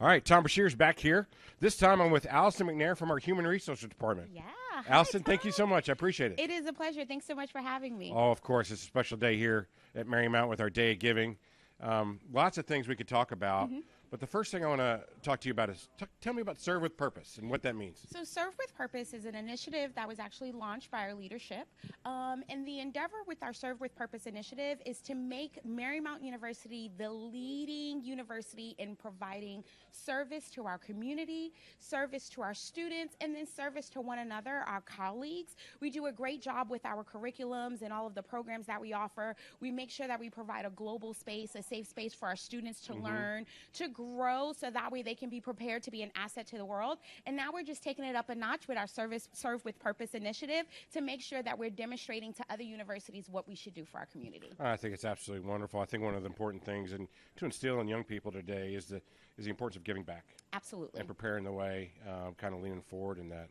All right, Tom Bashir's back here. This time I'm with Alyson McNair from our Human Resources Department. Yeah. Alyson, thank you so much. I appreciate it. It is a pleasure. Thanks so much for having me. Oh, of course. It's a special day here at Marymount with our Day of Giving. Lots of things we could talk about. But the first thing I want to talk to you about is tell me about Serve with Purpose and what that means. So Serve with Purpose is an initiative that was actually launched by our leadership. And the endeavor with our Serve with Purpose initiative is to make Marymount University the leading university in providing service to our community, service to our students, and then service to one another, our colleagues. We do a great job with our curriculums and all of the programs that we offer. We make sure that we provide a global space, a safe space for our students to learn, to grow, so that way they can be prepared to be an asset to the world. And now we're just taking it up a notch with our Serve with Purpose initiative to make sure that we're demonstrating to other universities what we should do for our community. I think it's absolutely wonderful. I think one of the important things and to instill in young people today is the importance of giving back. Absolutely. And preparing the way, kind of leaning forward in that.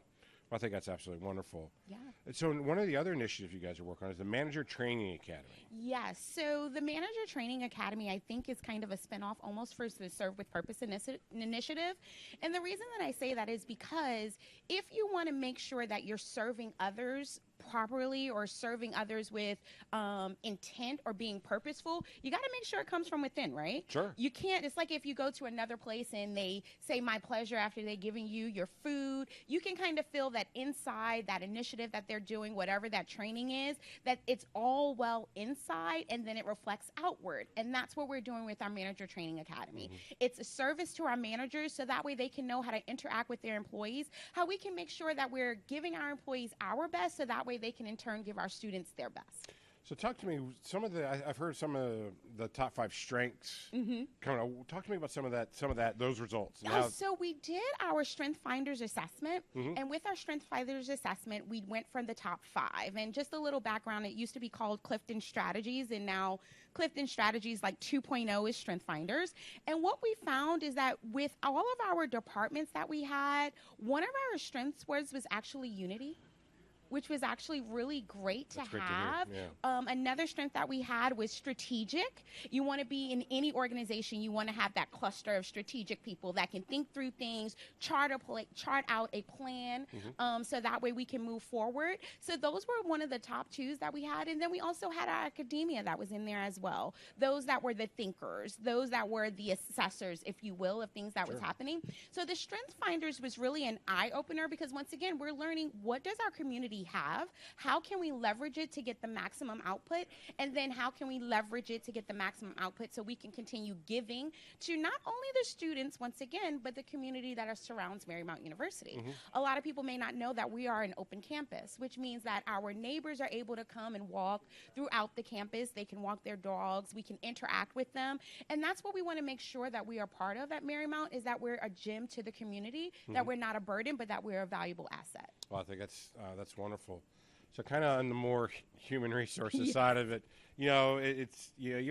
Well, I think that's absolutely wonderful. Yeah. And so one of the other initiatives you guys are working on is the Manager Training Academy. Yes. So the Manager Training Academy, I think, is kind of a spinoff almost for the Serve with Purpose initiative. And the reason that I say that is because if you want to make sure that you're serving others properly or serving others with intent or being purposeful, you got to make sure it comes from within, right? Sure. You can't, it's like if you go to another place and they say my pleasure after they're giving you your food, you can kind of feel that inside that initiative that they're doing, whatever that training is, that it's all well inside and then it reflects outward. And that's what we're doing with our Manager Training Academy. It's a service to our managers so that way they can know how to interact with their employees, how we can make sure that we're giving our employees our best so that way they can in turn give our students their best. So talk to me, I've heard some of the top 5 strengths. Talk to me about some of that, those results. So we did our Strength Finders assessment, and with our Strength Finders assessment, we went from the top 5. And just a little background, it used to be called Clifton Strategies, and now Clifton Strategies like 2.0 is Strength Finders. And what we found is that with all of our departments that we had, one of our strengths was actually unity, which was actually really great to have. Another strength that we had was strategic. You want to be in any organization, you want to have that cluster of strategic people that can think through things, chart out a plan, so that way we can move forward. So those were one of the top 2s that we had. And then we also had our academia that was in there as well. Those that were the thinkers, those that were the assessors, if you will, of things that was happening. So the Strength Finders was really an eye-opener because once again, we're learning what does our community have, how can we leverage it to get the maximum output, and then how can we leverage it to get the maximum output so we can continue giving to not only the students, once again, but the community that surrounds Marymount University. A lot of people may not know that we are an open campus, which means that our neighbors are able to come and walk throughout the campus. They can walk their dogs. We can interact with them. And that's what we want to make sure that we are part of at Marymount, is that we're a gem to the community, that we're not a burden, but that we're a valuable asset. Well, I think that's wonderful. So kind of on the more human resources side of it, you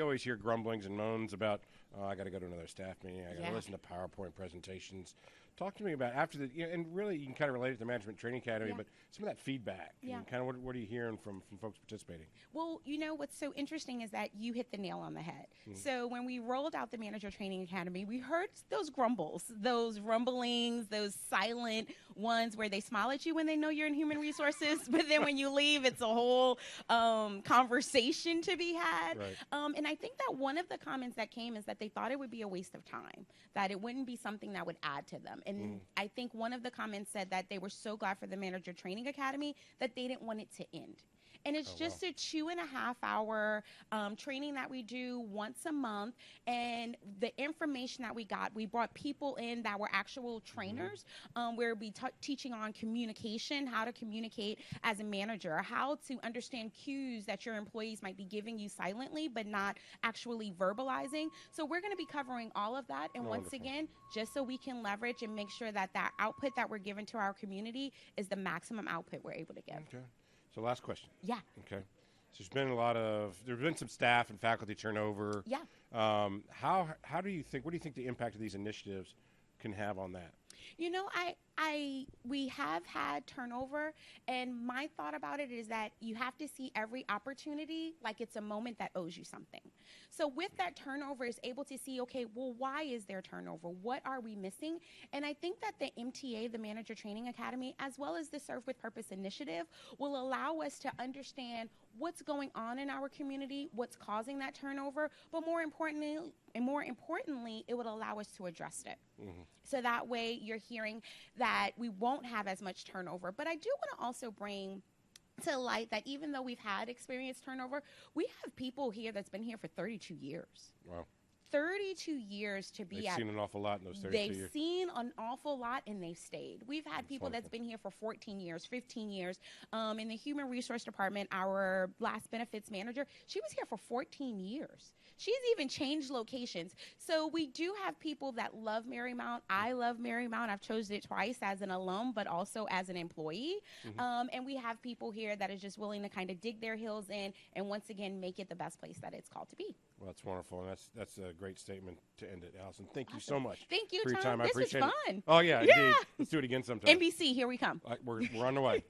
always hear grumblings and moans about, I got to go to another staff meeting, I got to listen to PowerPoint presentations. Talk to me about after the, and really you can kind of relate it to the Management Training Academy, but some of that feedback and kind of what are you hearing from folks participating? Well, what's so interesting is that you hit the nail on the head. So when we rolled out the Manager Training Academy, we heard those grumbles, those rumblings, those silent ones where they smile at you when they know you're in human resources, but then when you leave, it's a whole conversation to be had. And I think that one of the comments that came is that they thought it would be a waste of time, that it wouldn't be something that would add to them. And I think one of the comments said that they were so glad for the Manager Training Academy that they didn't want it to end. And it's just a 2.5-hour training that we do once a month. And the information that we got, we brought people in that were actual trainers, where we teaching on communication, how to communicate as a manager, how to understand cues that your employees might be giving you silently, but not actually verbalizing. So we're going to be covering all of that. And once again, just so we can leverage and make sure that that output that we're giving to our community is the maximum output we're able to give. Okay. So last question. Yeah. Okay. So there's been some staff and faculty turnover. Yeah. What do you think the impact of these initiatives can have on that? You know, we have had turnover, and my thought about it is that you have to see every opportunity like it's a moment that owes you something. So with that turnover is able to see, okay, well, why is there turnover? What are we missing? And I think that the MTA, the Manager Training Academy, as well as the Serve with Purpose initiative, will allow us to understand what's going on in our community, what's causing that turnover, but more importantly, it would allow us to address it. Mm-hmm. So that way you're hearing that we won't have as much turnover. But I do want to also bring to light that even though we've had experienced turnover, we have people here that's been here for 32 years. Wow. 32 years to be They've seen an awful lot in those 32 years. They've seen an awful lot, and they've stayed. We've had people that's been here for 14 years, 15 years. In the Human Resource Department, our last benefits manager, she was here for 14 years. She's even changed locations. So we do have people that love Marymount. I love Marymount. I've chosen it twice as an alum, but also as an employee. Mm-hmm. And we have people here that is just willing to kind of dig their heels in and once again make it the best place that it's called to be. Well, that's wonderful, and that's a great statement to end it, Alyson. Thank you so much. Thank you, for your Tom. time. I appreciate was fun. Oh, yeah, indeed. Let's do it again sometime. NBC, here we come. We're on the way.